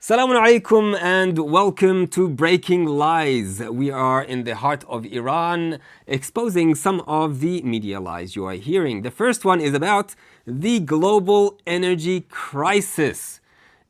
Assalamu alaikum and welcome to Breaking Lies. We are in the heart of Iran, exposing some of the media lies you are hearing. The first one is about the global energy crisis.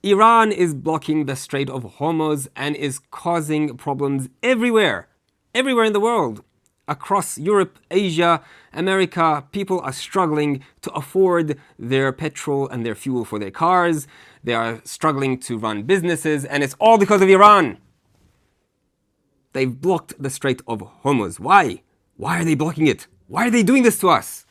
Iran is blocking the Strait of Hormuz and is causing problems everywhere in the world. Across Europe, Asia, America, people are struggling to afford their petrol and their fuel for their cars. They are struggling to run businesses, and it's all because of Iran. They've blocked the Strait of Hormuz. Why? Why are they blocking it? Why are they doing this to us?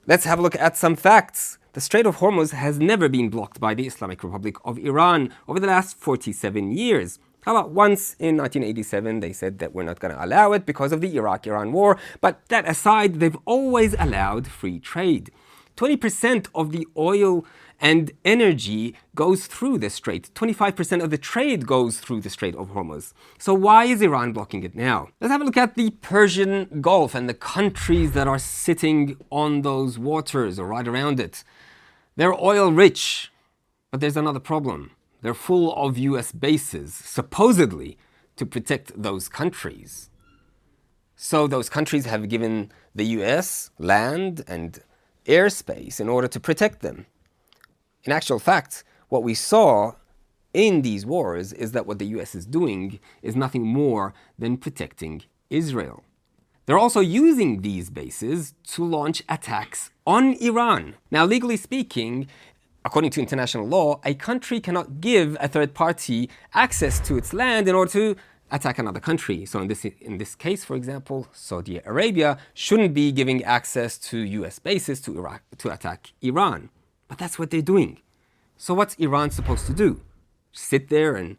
Let's have a look at some facts. The Strait of Hormuz has never been blocked by the Islamic Republic of Iran over the last 47 years. How about once in 1987 they said that we're not going to allow it because of the Iraq-Iran war, but that aside, they've always allowed free trade. 20% of the oil and energy goes through the strait. 25% of the trade goes through the Strait of Hormuz. So why is Iran blocking it now? Let's have a look at the Persian Gulf and the countries that are sitting on those waters or right around it. They're oil rich, but there's another problem. They're full of US bases, supposedly to protect those countries. So those countries have given the US land and airspace in order to protect them. In actual fact, what we saw in these wars is that what the US is doing is nothing more than protecting Israel. They're also using these bases to launch attacks on Iran. Now, legally speaking, according to international law, a country cannot give a third party access to its land in order to attack another country. So in this case, for example, Saudi Arabia shouldn't be giving access to US bases to Iraq to attack Iran. But that's what they're doing. So what's Iran supposed to do? Sit there and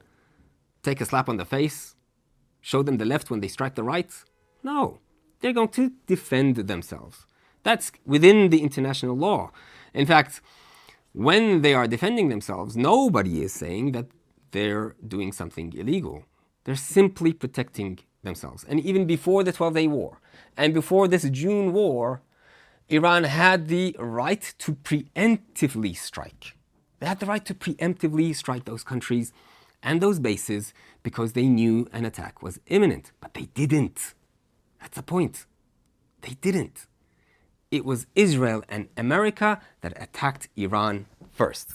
take a slap on the face? Show them the left when they strike the right? No, they're going to defend themselves. That's within the international law. In fact, when they are defending themselves, nobody is saying that they're doing something illegal. They're simply protecting themselves. And even before the 12-Day War and before this June war, Iran had the right to preemptively strike. They had the right to preemptively strike those countries and those bases because they knew an attack was imminent. But they didn't. That's the point. They didn't. It was Israel and America that attacked Iran first.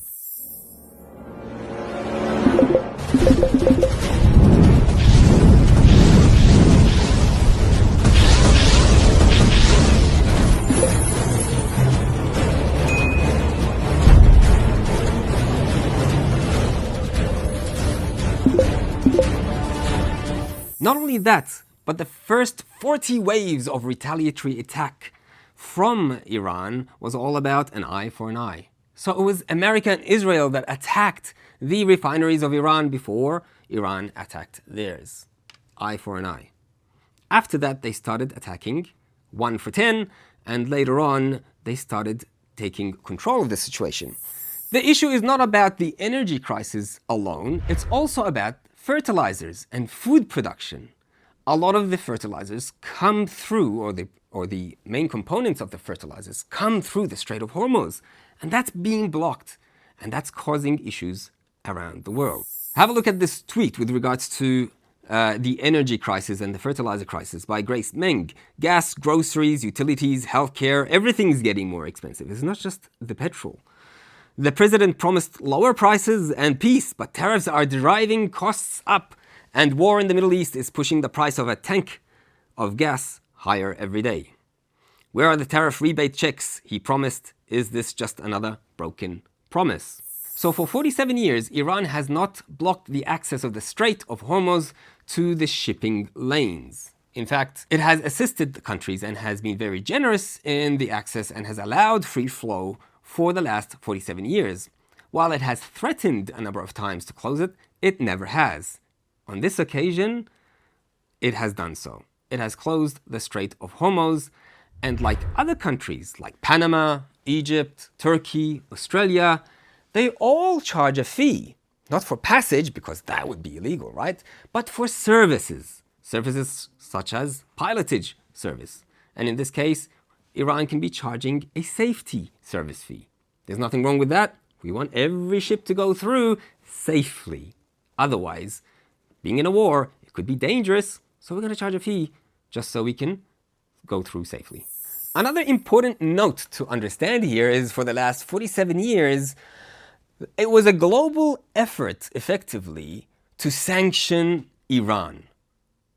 Not only that, but the first 40 waves of retaliatory attack from Iran was all about an eye for an eye. So it was America and Israel that attacked the refineries of Iran before Iran attacked theirs. Eye for an eye. After that, they started attacking 1 for 10, and later on, they started taking control of the situation. The issue is not about the energy crisis alone, it's also about fertilizers and food production. A lot of the fertilizers come through, or the main components of the fertilizers come through the Strait of Hormuz, and that's being blocked, and that's causing issues around the world. Have a look at this tweet with regards to the energy crisis and the fertilizer crisis by Grace Meng. Gas, groceries, utilities, healthcare, everything's getting more expensive. It's not just the petrol. The president promised lower prices and peace, but tariffs are driving costs up, and war in the Middle East is pushing the price of a tank of gas higher every day. Where are the tariff rebate checks he promised? Is this just another broken promise? So for 47 years, Iran has not blocked the access of the Strait of Hormuz to the shipping lanes. In fact, it has assisted the countries and has been very generous in the access and has allowed free flow for the last 47 years. While it has threatened a number of times to close it, it never has. On this occasion, it has done so. It has closed the Strait of Hormuz, and like other countries like Panama, Egypt, Turkey, Australia, they all charge a fee. Not for passage, because that would be illegal, right? But for services. Services such as pilotage service. And in this case, Iran can be charging a safety service fee. There's nothing wrong with that. We want every ship to go through safely. Otherwise, being in a war, it could be dangerous, so we're going to charge a fee just so we can go through safely. Another important note to understand here is for the last 47 years, it was a global effort, effectively, to sanction Iran.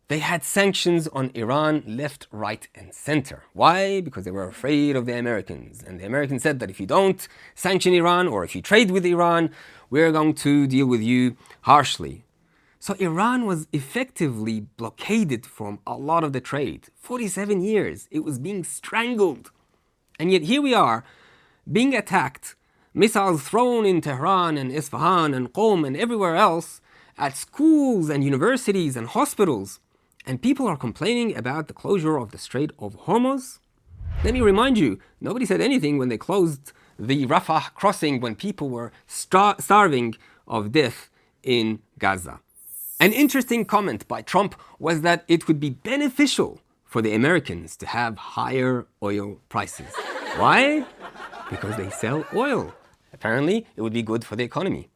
They had sanctions on Iran left, right, and center. Why? Because they were afraid of the Americans. And the Americans said that if you don't sanction Iran or if you trade with Iran, we're going to deal with you harshly. So Iran was effectively blockaded from a lot of the trade. 47 years, it was being strangled. And yet here we are, being attacked, missiles thrown in Tehran and Isfahan and Qom and everywhere else, at schools and universities and hospitals. And people are complaining about the closure of the Strait of Hormuz. Let me remind you, nobody said anything when they closed the Rafah crossing when people were starving of death in Gaza. An interesting comment by Trump was that it would be beneficial for the Americans to have higher oil prices. Why? Because they sell oil. Apparently, it would be good for the economy.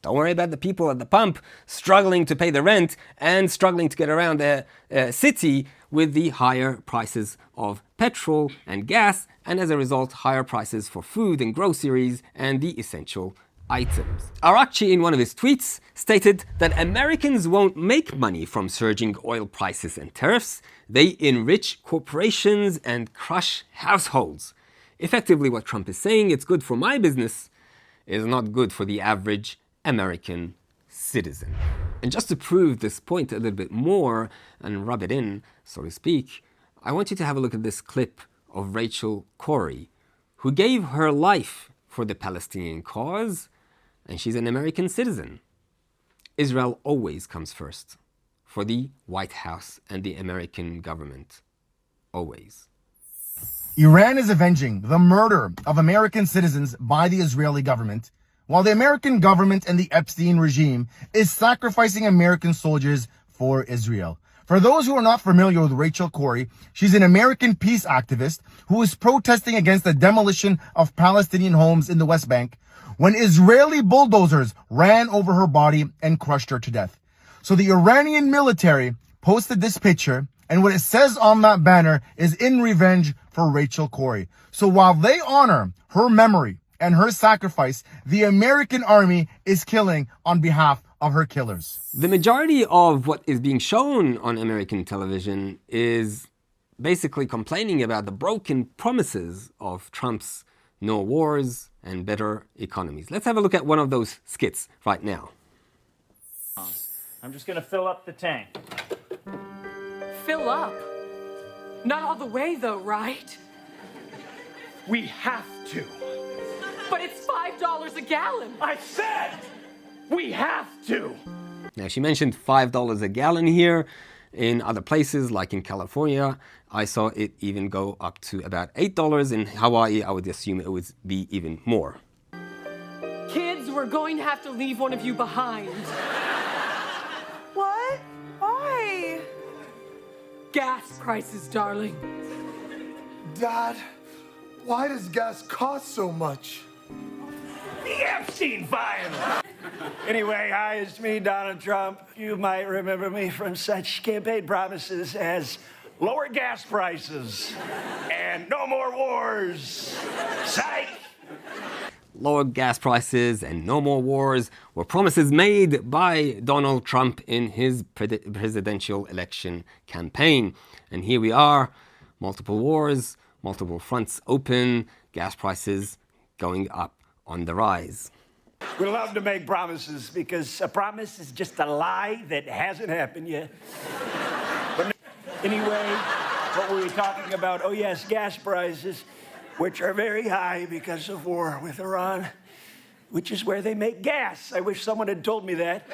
Don't worry about the people at the pump struggling to pay the rent and struggling to get around the city with the higher prices of petrol and gas, and as a result, higher prices for food and groceries and the essential items. Arakchi, in one of his tweets, stated that Americans won't make money from surging oil prices and tariffs. They enrich corporations and crush households. Effectively, what Trump is saying, it's good for my business, is not good for the average American citizen. And just to prove this point a little bit more and rub it in, so to speak, I want you to have a look at this clip of Rachel Corrie, who gave her life for the Palestinian cause, and she's an American citizen. Israel always comes first for the White House and the American government. Always. Iran is avenging the murder of American citizens by the Israeli government, while the American government and the Epstein regime is sacrificing American soldiers for Israel. For those who are not familiar with Rachel Corrie, she's an American peace activist who is protesting against the demolition of Palestinian homes in the West Bank when Israeli bulldozers ran over her body and crushed her to death. So the Iranian military posted this picture, and what it says on that banner is in revenge for Rachel Corrie. So while they honor her memory and her sacrifice, the American army is killing on behalf of her killers. The majority of what is being shown on American television is basically complaining about the broken promises of Trump's no wars and better economies. Let's have a look at one of those skits right now. I'm just gonna fill up the tank. Fill up? Not all the way though, right? We have to. But it's $5 a gallon. I said we have to. Now, she mentioned $5 a gallon here. In other places, like in California, I saw it even go up to about $8. In Hawaii, I would assume it would be even more. Kids, we're going to have to leave one of you behind. What? Why? Gas prices, darling. Dad, why does gas cost so much? The Epstein file. Anyway, hi, it's me, Donald Trump. You might remember me from such campaign promises as lower gas prices and no more wars. Psych! Lower gas prices and no more wars were promises made by Donald Trump in his presidential election campaign. And here we are, multiple wars, multiple fronts open, gas prices going up on the rise. We love to make promises because a promise is just a lie that hasn't happened yet. But anyway, what were we talking about? Oh yes, gas prices, which are very high because of war with Iran, which is where they make gas. I wish someone had told me that.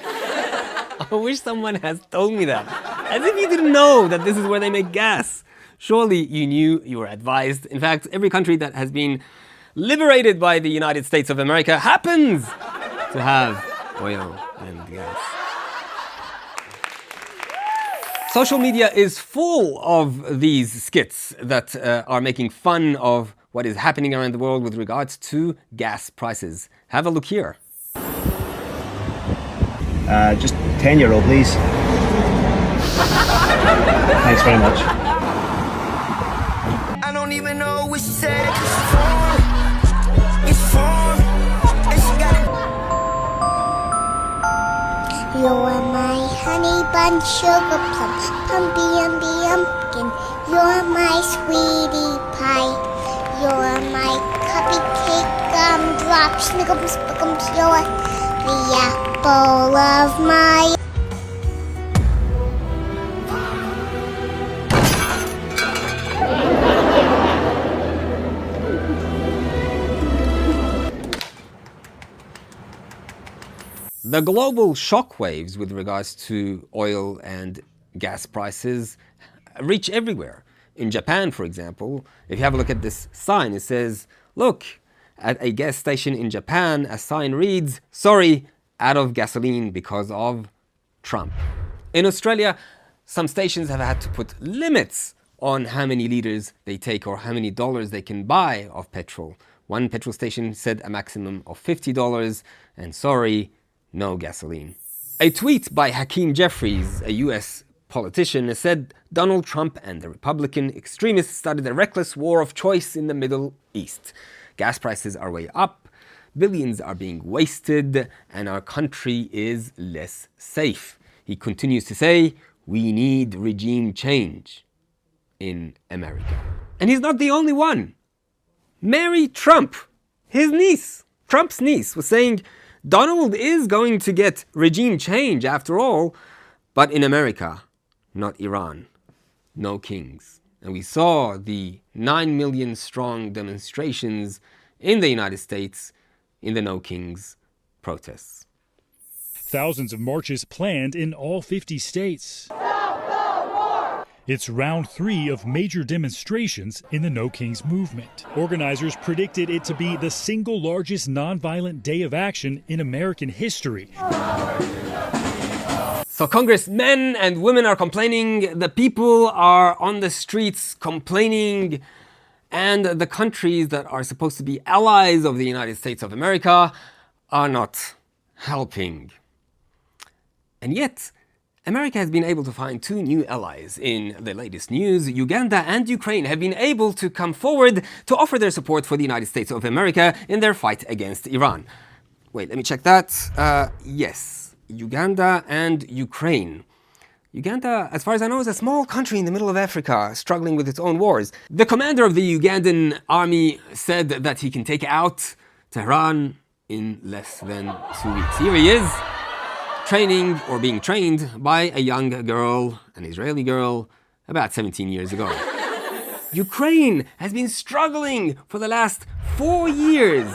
I wish someone has told me that. As if you didn't know that this is where they make gas. Surely you knew, you were advised. In fact, every country that has been liberated by the United States of America happens to have oil and gas. Social media is full of these skits that are making fun of what is happening around the world with regards to gas prices. Have a look here. Just 10 euro, please. Thanks very much. I don't even know what she said. It's form. And she got it. You're my honey bun, sugar plum, pumpy umby umpkin. You're my sweetie pie. You're my cupcake gumdrop, snickums, spickums. You're the apple of my. The global shockwaves with regards to oil and gas prices reach everywhere. In Japan, for example, if you have a look at this sign, it says, look, at a gas station in Japan, a sign reads, sorry, out of gasoline because of Trump. In Australia, some stations have had to put limits on how many liters they take or how many dollars they can buy of petrol. One petrol station said a maximum of $50, and sorry, no gasoline. A tweet by Hakeem Jeffries, a US politician, said Donald Trump and the Republican extremists started a reckless war of choice in the Middle East. Gas prices are way up, billions are being wasted, and our country is less safe. He continues to say, we need regime change in America. And he's not the only one. Mary Trump, his niece, Trump's niece, was saying, Donald is going to get regime change after all, but in America, not Iran. No kings. And we saw the 9 million strong demonstrations in the United States in the No Kings protests. Thousands of marches planned in all 50 states. It's round 3 of major demonstrations in the No Kings movement. Organizers predicted it to be the single largest nonviolent day of action in American history. So congressmen and women are complaining, the people are on the streets complaining, and the countries that are supposed to be allies of the United States of America are not helping. And yet, America has been able to find 2 new allies. In the latest news, Uganda and Ukraine have been able to come forward to offer their support for the United States of America in their fight against Iran. Wait, let me check that. Yes, Uganda and Ukraine. Uganda, as far as I know, is a small country in the middle of Africa, struggling with its own wars. The commander of the Ugandan army said that he can take out Tehran in less than 2 weeks. Here he is, training or being trained by a young girl, an Israeli girl, about 17 years ago. Ukraine has been struggling for the last 4 years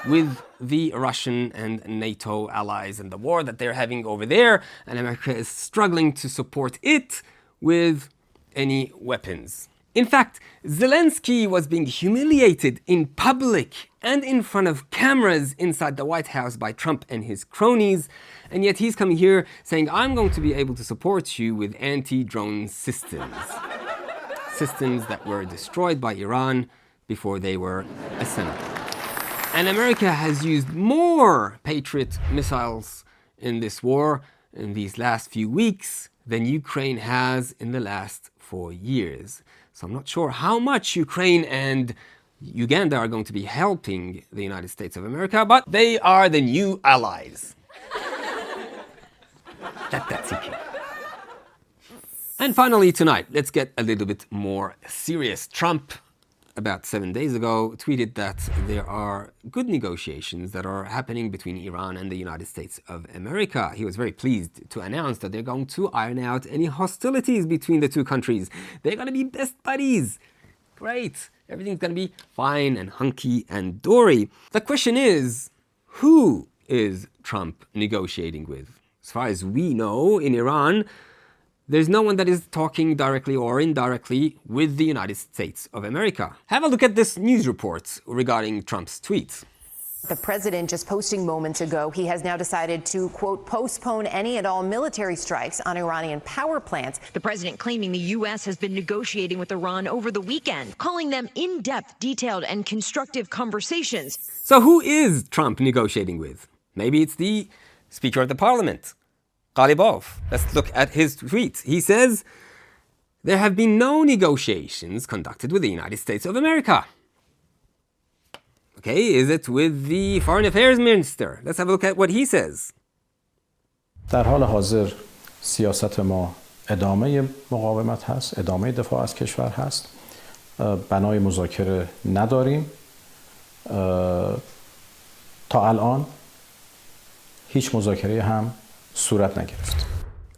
with the Russian and NATO allies and the war that they're having over there, and America is struggling to support it with any weapons. In fact, Zelensky was being humiliated in public and in front of cameras inside the White House by Trump and his cronies, and yet he's coming here saying, I'm going to be able to support you with anti-drone systems. Systems that were destroyed by Iran before they were assembled. And America has used more Patriot missiles in this war in these last few weeks than Ukraine has in the last 4 years. So I'm not sure how much Ukraine and Uganda are going to be helping the United States of America, but they are the new allies. Let that sink in. And finally tonight, let's get a little bit more serious. Trump, about 7 days ago, tweeted that there are good negotiations that are happening between Iran and the United States of America. He was very pleased to announce that they're going to iron out any hostilities between the two countries. They're going to be best buddies. Great. Everything's going to be fine and hunky and dory. The question is, who is Trump negotiating with? As far as we know, in Iran, there's no one that is talking directly or indirectly with the United States of America. Have a look at this news report regarding Trump's tweets. The president just posting moments ago, he has now decided to, quote, postpone any and all military strikes on Iranian power plants. The president claiming the U.S. has been negotiating with Iran over the weekend, calling them in-depth, detailed, and constructive conversations. So who is Trump negotiating with? Maybe it's the Speaker of the Parliament, Ghalibaf. Let's look at his tweet. He says, there have been no negotiations conducted with the United States of America. Okay, is it with the Foreign Affairs Minister? Let's have a look at what he says. در حال حاضر سیاست ما ادامه مقاومت هست، ادامه دفاع از کشور هست. بنای مذاکره نداریم. تا الان هیچ مذاکره هم صورت نگرفت.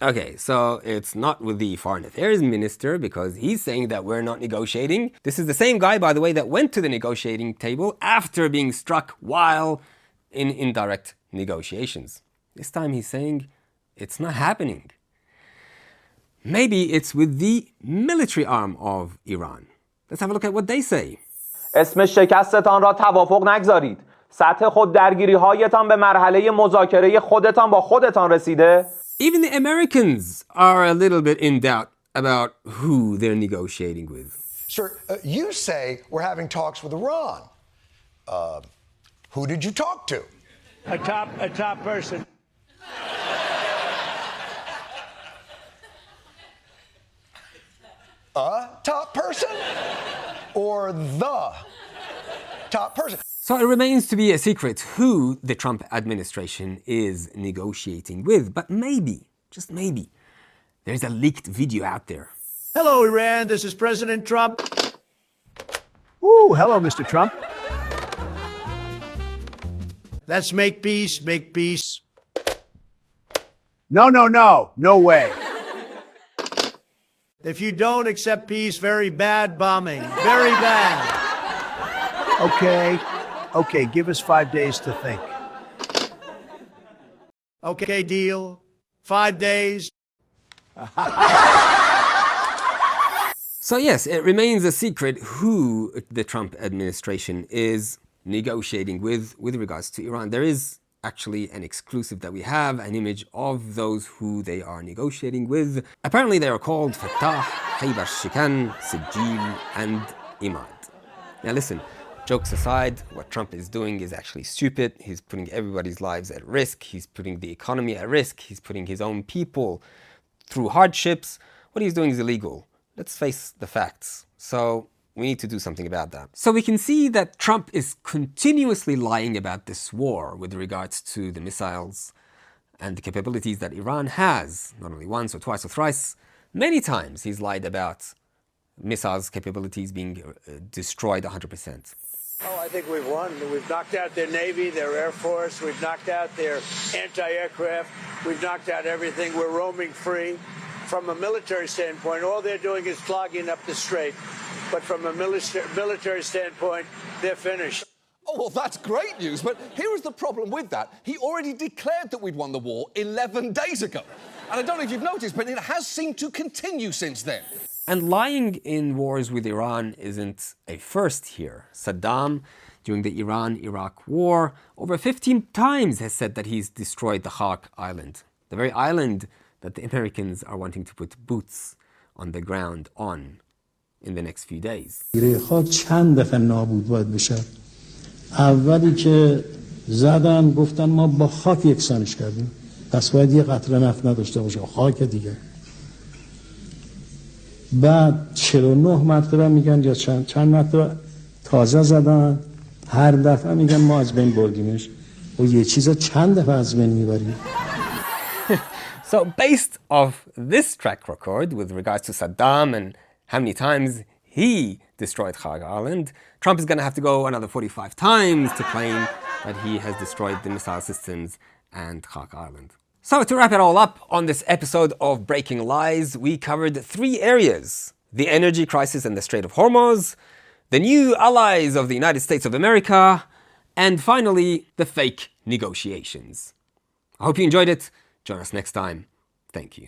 Okay, so it's not with the Foreign Affairs Minister because he's saying that we're not negotiating. This is the same guy, by the way, that went to the negotiating table after being struck while in indirect negotiations. This time he's saying it's not happening. Maybe it's with the military arm of Iran. Let's have a look at what they say. اسم شکستتان را توافق نگذارید. سطح خود درگیری هایتان به مرحله مذاکره خودتان با خودتان رسیده؟ Even the Americans are a little bit in doubt about who they're negotiating with. Sir, you say we're having talks with Iran. Who did you talk to? A top person. A top person? Or the top person? So it remains to be a secret who the Trump administration is negotiating with, but maybe, just maybe, there's a leaked video out there. Hello, Iran. This is President Trump. Ooh, hello, Mr. Trump. Let's make peace, make peace. No, no way. If you don't accept peace, very bad bombing. Very bad. Okay, give us 5 days to think. Okay, deal. 5 days. So yes, it remains a secret who the Trump administration is negotiating with regards to Iran. There is actually an exclusive that we have, an image of those who they are negotiating with. Apparently they are called Fattah, Khaybar Shikan, Sijil, and Imad. Now listen, jokes aside, what Trump is doing is actually stupid. He's putting everybody's lives at risk. He's putting the economy at risk. He's putting his own people through hardships. What he's doing is illegal. Let's face the facts. So we need to do something about that. So we can see that Trump is continuously lying about this war with regards to the missiles and the capabilities that Iran has, not only once or twice or thrice. Many times he's lied about missiles capabilities being destroyed 100%. Oh, I think we've won. We've knocked out their Navy, their Air Force. We've knocked out their anti-aircraft. We've knocked out everything. We're roaming free. From a military standpoint, all they're doing is clogging up the strait. But from a military standpoint, they're finished. Oh, well, that's great news. But here is the problem with that. He already declared that we'd won the war 11 days ago. And I don't know if you've noticed, but it has seemed to continue since then. And lying in wars with Iran isn't a first here. Saddam, during the Iran-Iraq war, over 15 times has said that he's destroyed the Khak Island, the very island that the Americans are wanting to put boots on the ground on in the next few days. چند دفعه نابود باید بشه. اولی که زدن گفتن ما با خاک یکسانش کردیم. پس باید یه قطره نفت نداشته باشه. خاک دیگه. بعد 49 مرتبه میگن یا چند مرتبه تازه زدن. هر دفعه میگن ما از بین بردیمش. و یه چیزا چند دفعه از بین میبریم. So based off this track record with regards to Saddam and how many times he destroyed Khag Island, Trump is going to have to go another 45 times to claim that he has destroyed the missile systems and Khag Island. So to wrap it all up on this episode of Breaking Lies, we covered 3 areas: the energy crisis in the Strait of Hormuz, the new allies of the United States of America, and finally, the fake negotiations. I hope you enjoyed it. Join us next time. Thank you.